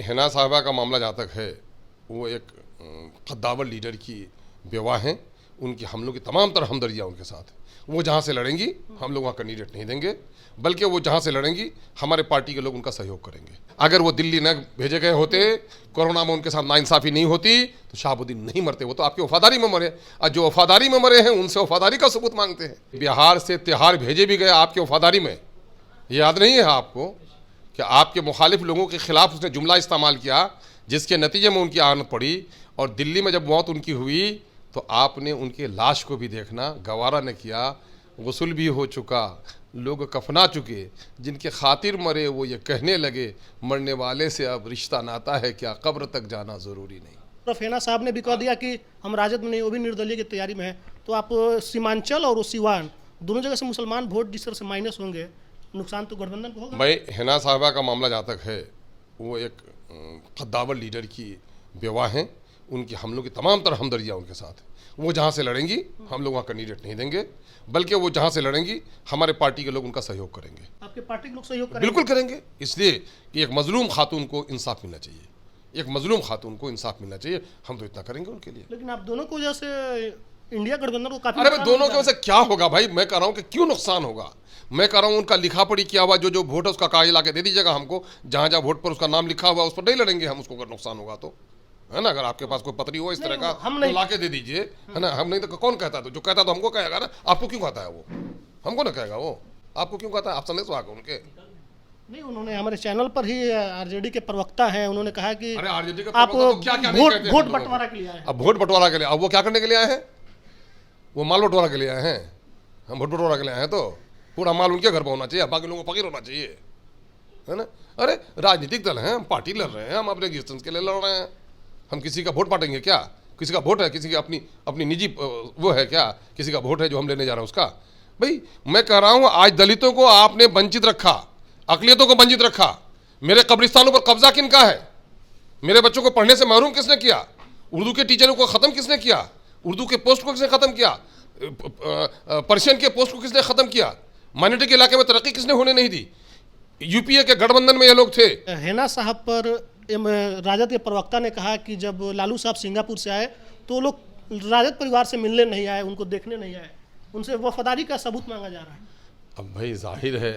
हिना साहिबा का मामला जहाँ तक है वो एक कद्दावर लीडर की बेवा हैं। उनकी हम लोग की तमाम तरह हमदर्दियाँ उनके साथ है। वो जहाँ से लड़ेंगी हम लोग वहाँ कैंडिडेट नहीं देंगे, बल्कि वो जहाँ से लड़ेंगी हमारे पार्टी के लोग उनका सहयोग करेंगे। अगर वो दिल्ली न भेजे गए होते, कोरोना में उनके साथ नाइंसाफ़ी नहीं होती तो शहाबुद्दीन नहीं मरते। वो तो आपकी वफादारी में मरे, और जो वफादारी में मरे हैं उनसे वफादारी का सबूत मांगते हैं। बिहार से तिहाड़ भेजे भी गए आपकी वफादारी में। याद नहीं है आपको कि आपके मुखालिफ लोगों के खिलाफ उसने जुमला इस्तेमाल किया, जिसके नतीजे में उनकी आनत पड़ी। और दिल्ली में जब मौत उनकी हुई तो आपने उनके लाश को भी देखना गवारा न किया। गुस्ल भी हो चुका, लोग कफना चुके, जिनके खातिर मरे वो ये कहने लगे मरने वाले से अब रिश्ता नाता है क्या, कब्र तक जाना ज़रूरी नहीं। तो हिना साहब ने भी कह दिया कि हम राजद में नहीं, वो भी निर्दलीय की तैयारी में है। तो आप सीमांचल और सिवान दोनों जगह से मुसलमान वोट जिस तरह से माइनस होंगे, नुकसान तो गठबंधन को होगा। भाई हिना साहिबा का मामला जहाँ तक है वो एक कद्दावर लीडर की बेवा हैं। उनकी हम लोग की तमाम तरह हमदर्दियाँ उनके साथ है। वो जहाँ से लड़ेंगी हम लोग वहाँ कैंडिडेट नहीं देंगे, बल्कि वो जहाँ से लड़ेंगी हमारे पार्टी के लोग उनका सहयोग करेंगे। आपके पार्टी के लोग सहयोग करेंगे? बिल्कुल करेंगे, इसलिए कि एक मजलूम खातून को इंसाफ मिलना चाहिए। एक मजलूम खातून को इंसाफ मिलना चाहिए, हम तो इतना करेंगे उनके लिए। लेकिन आप दोनों की वजह से इंडिया गठबंधन को काफी अरे भाई दोनों की वजह से क्या होगा भाई? मैं कह रहा हूँ कि क्यों नुकसान होगा। मैं कह रहा हूँ उनका लिखा पढ़ी किया हुआ जो वोट है उसका कागज ला के दे दीजिएगा हमको। जहाँ जहाँ वोट पर उसका नाम लिखा हुआ उस पर नहीं लड़ेंगे हम, उसको अगर नुकसान होगा तो, है ना। अगर आपके पास कोई पत्री हो इस तरह का तो ला के दे दीजिए, है ना। हम नहीं तो कौन कहता, तो जो कहता तो हमको कहेगा ना। आपको क्यों कहता है वो? हमको ना कहेगा वो, आपको क्यों कहता है? आप संदेश आगे उनके नहीं। उन्होंने हमारे चैनल पर ही, आरजेडी के प्रवक्ता हैं, उन्होंने कहा कि अरे आरजेडी का आप क्या वोट बंटवारा के लिए आए हैं। अब वोट बंटवारा के लिए, अब वो क्या करने के लिए आए हैं? वो माल बंटवारा के लिए आए हैं। हम वोट बंटवारा के लिए आए हैं तो पूरा माल उनके घर पर होना चाहिए, बाकी लोगों को फकीर होना चाहिए, है ना। अरे राजनीतिक दल हैं, हम पार्टी लड़ रहे हैं, हम अपने एग्जिस्टेंस के लिए लड़ रहे हैं। हम किसी का वोट बांटेंगे क्या? किसी का वोट है, किसी की अपनी निजी वो है क्या? किसी का वोट है जो हम लेने जा रहे हैं उसका? भाई मैं कह रहा हूँ आज दलितों को आपने वंचित रखा, अकलियतों को वंचित रखा। मेरे कब्रिस्तानों पर कब्जा किनका है? मेरे बच्चों को पढ़ने से महरूम किसने किया? उर्दू के टीचरों को ख़त्म किसने किया? उर्दू के पोस्ट को किसने ख़त्म किया? पर्शियन के पोस्ट को किसने ख़त्म किया? माइनॉरिटी के इलाके में तरक्की किसने होने नहीं दी? यूपीए के गठबंधन में ये लोग थे। हिना साहब पर राजद के प्रवक्ता ने कहा कि जब लालू साहब सिंगापुर से आए तो वो लोग राजद परिवार से मिलने नहीं आए, उनको देखने नहीं आए, उनसे वफादारी का सबूत मांगा जा रहा है। अब भाई जाहिर है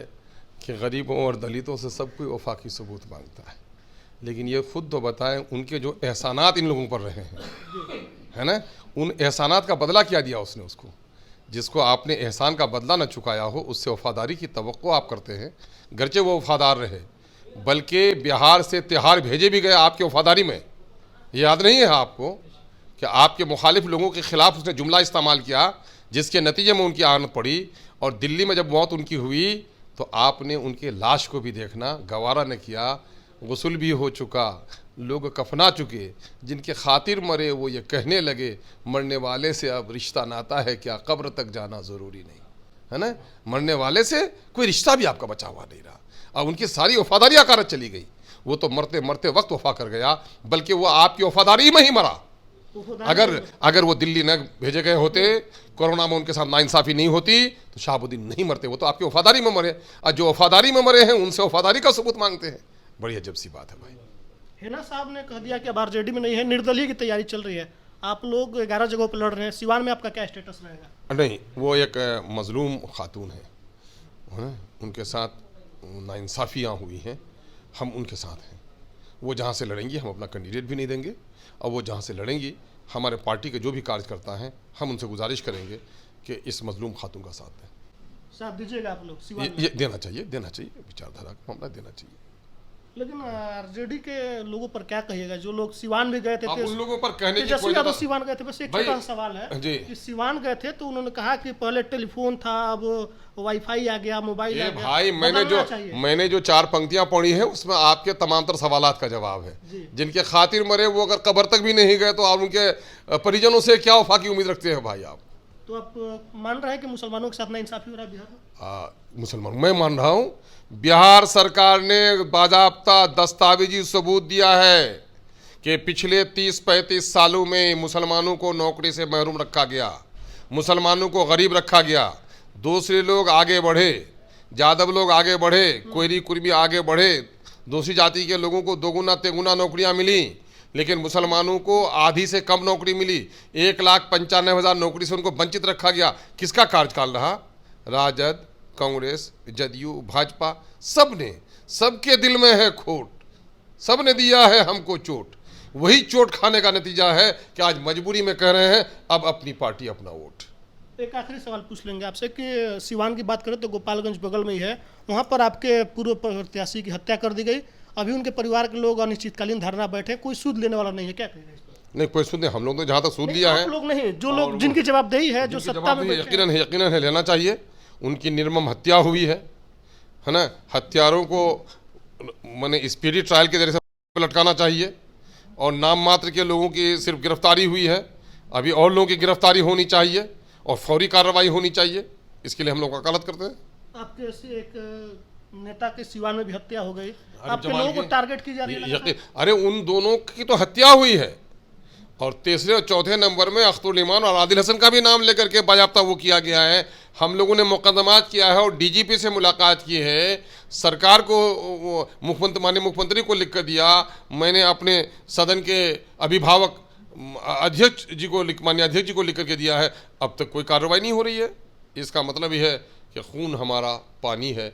कि गरीबों और दलितों से सब कोई वफा की सबूत मांगता है, लेकिन ये खुद तो बताएं उनके जो एहसानात इन लोगों पर रहे हैं, है ना, उन एहसानात का बदला क्या दिया उसने उसको? जिसको आपने एहसान का बदला न चुकाया हो उससे वफादारी की तवक्को आप करते हैं, गरचे वो वफादार रहे। बल्कि बिहार से तिहाड़ भेजे भी गए आपकी वफादारी में। याद नहीं है आपको कि आपके मुखालिफ लोगों के खिलाफ उसने जुमला इस्तेमाल किया, जिसके नतीजे में उनकी आनत पड़ी। और दिल्ली में जब मौत उनकी हुई तो आपने उनके लाश को भी देखना गवारा न किया। गुस्ल भी हो चुका, लोग कफना चुके, जिनके खातिर मरे वो ये कहने लगे मरने वाले से अब रिश्ता नाता है क्या, कब्र तक जाना ज़रूरी नहीं, है ना। मरने वाले से कोई रिश्ता भी आपका बचा हुआ नहीं रहा। अब उनकी सारी वफादारी अकारत चली गई। वो तो मरते मरते वक्त वफा कर गया, बल्कि वो आपकी वफादारी में ही मरा। अगर वो दिल्ली न भेजे गए होते, कोरोना में उनके साथ नाइंसाफ़ी नहीं होती तो शहाबुद्दीन नहीं मरते। वो तो आपकी वफादारी में मरे, और जो वफादारी में मरे हैं उनसे वफादारी का सबूत मांगते हैं। बड़ी अजब सी बात है भाई। हिना साहब ने कह दिया कि अब आरजेडी में नहीं है, निर्दलीय की तैयारी चल रही है। आप लोग 11 जगहों पर लड़ रहे हैं, सिवान में आपका क्या स्टेटस रहेगा? नहीं, वो एक मजलूम खातून है ना, उनके साथ नाइंसाफ़ियाँ हुई हैं, हम उनके साथ हैं। वो जहाँ से लड़ेंगी हम अपना कैंडिडेट भी नहीं देंगे, और वो जहाँ से लड़ेंगी हमारे पार्टी के जो भी कार्यकर्ता हैं हम उनसे गुजारिश करेंगे कि इस मजलूम खातून का साथ दें। साथ दीजिएगा आप लोग सिवान में? ये देना चाहिए, विचारधारा का मामला देना चाहिए। लेकिन आरजेडी के लोगों पर क्या कहिएगा, जो लोग सिवान भी गए थे? उन लोगों पर कहने की तेजस्वी यादव सिवान गए थे, बस एक छोटा सा सवाल है कि सिवान गए थे तो उन्होंने कहा कि पहले टेलीफोन था, अब वाईफाई आ गया, मोबाइल आ गया। भाई मैंने जो 4 पंक्तियां पढ़ी है उसमें आपके तमाम तर सवालात का जवाब है। जिनके खातिर मरे वो अगर कब्र तक भी नहीं गए तो आप उनके परिजनों से क्या वफा की उम्मीद रखते हैं भाई आप? तो आप मान रहे हैं कि मुसलमानों के साथ नाइंसाफी हो रहा है बिहार में? मुसलमान मैं मान रहा हूँ। बिहार सरकार ने बाज़ाब्ता दस्तावेजी सबूत दिया है कि पिछले 30-35 सालों में मुसलमानों को नौकरी से महरूम रखा गया, मुसलमानों को गरीब रखा गया। दूसरे लोग आगे बढ़े, यादव लोग आगे बढ़े, कोयरी कुर्मी आगे बढ़े, दूसरी जाति के लोगों को दोगुना तेगुना नौकरियां मिली, लेकिन मुसलमानों को आधी से कम नौकरी मिली। 1,95,000 नौकरी से उनको वंचित रखा गया। किसका कार्यकाल रहा? राजद, कांग्रेस, जदयू, भाजपा, सबके दिल में है खोट, सबने दिया है हमको चोट। वही चोट खाने का नतीजा है कि आज मजबूरी में कह रहे हैं अब अपनी पार्टी अपना वोट। एक आखिरी सवाल पूछ लेंगे आपसे कि सिवान की बात करें तो गोपालगंज बगल में ही है, वहाँ पर आपके पूर्व प्रत्याशी की हत्या कर दी गई। अभी उनके परिवार के लोग अनिश्चितकालीन धरना बैठे, कोई सूद लेने वाला नहीं है, क्या कहेंगे इस पर? नहीं, कोई सूद नहीं। हम लोग तो जहाँ तक सूद लिया है, आप लोग नहीं, जो लोग जिनकी जवाबदेही है, जो सत्ता में बैठे हैं। यकीनन लेना चाहिए। उनकी निर्मम हत्या हुई है ना। हत्यारों को माने स्पीडी ट्रायल के जरिए से लटकाना चाहिए, और नाम मात्र के लोगों की सिर्फ गिरफ्तारी हुई है। अभी और लोगों की गिरफ्तारी होनी चाहिए और फौरी कार्रवाई होनी चाहिए। इसके लिए हम लोग वकालत करते हैं। आपके से एक नेता के सिवान में भी हत्या हो गई, आपके जमाल लोगों को की- टारगेट की जा रही है। अरे उन दोनों की तो हत्या हुई है, और तीसरे और चौथे नंबर में अख्तरुल इमान और आदिल हसन का भी नाम लेकर के बायाफ्ता वो किया गया है। हम लोगों ने मुकदमात किया है और डीजीपी से मुलाकात की है। सरकार को माननीय मुख्यमंत्री को लिख कर दिया। मैंने अपने सदन के अभिभावक अध्यक्ष जी को माननीय अध्यक्ष जी को लिख करके दिया है। अब तक कोई कार्रवाई नहीं हो रही है। इसका मतलब यह है कि खून हमारा पानी है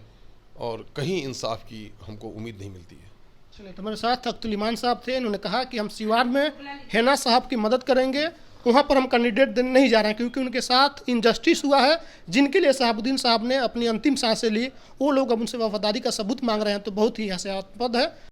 और कहीं इंसाफ की हमको उम्मीद नहीं मिलती है। चलिए, तो मेरे साथ अख्तरुल इमान साहब थे। इन्होंने कहा कि हम सिवान में हेना साहब की मदद करेंगे, वहाँ पर हम कैंडिडेट देने नहीं जा रहे हैं क्योंकि उनके साथ इनजस्टिस हुआ है। जिनके लिए शहाबुद्दीन साहब ने अपनी अंतिम सांसें ली, वो लोग अब उनसे वफादारी का सबूत मांग रहे हैं, तो बहुत ही हास्यास्पद है।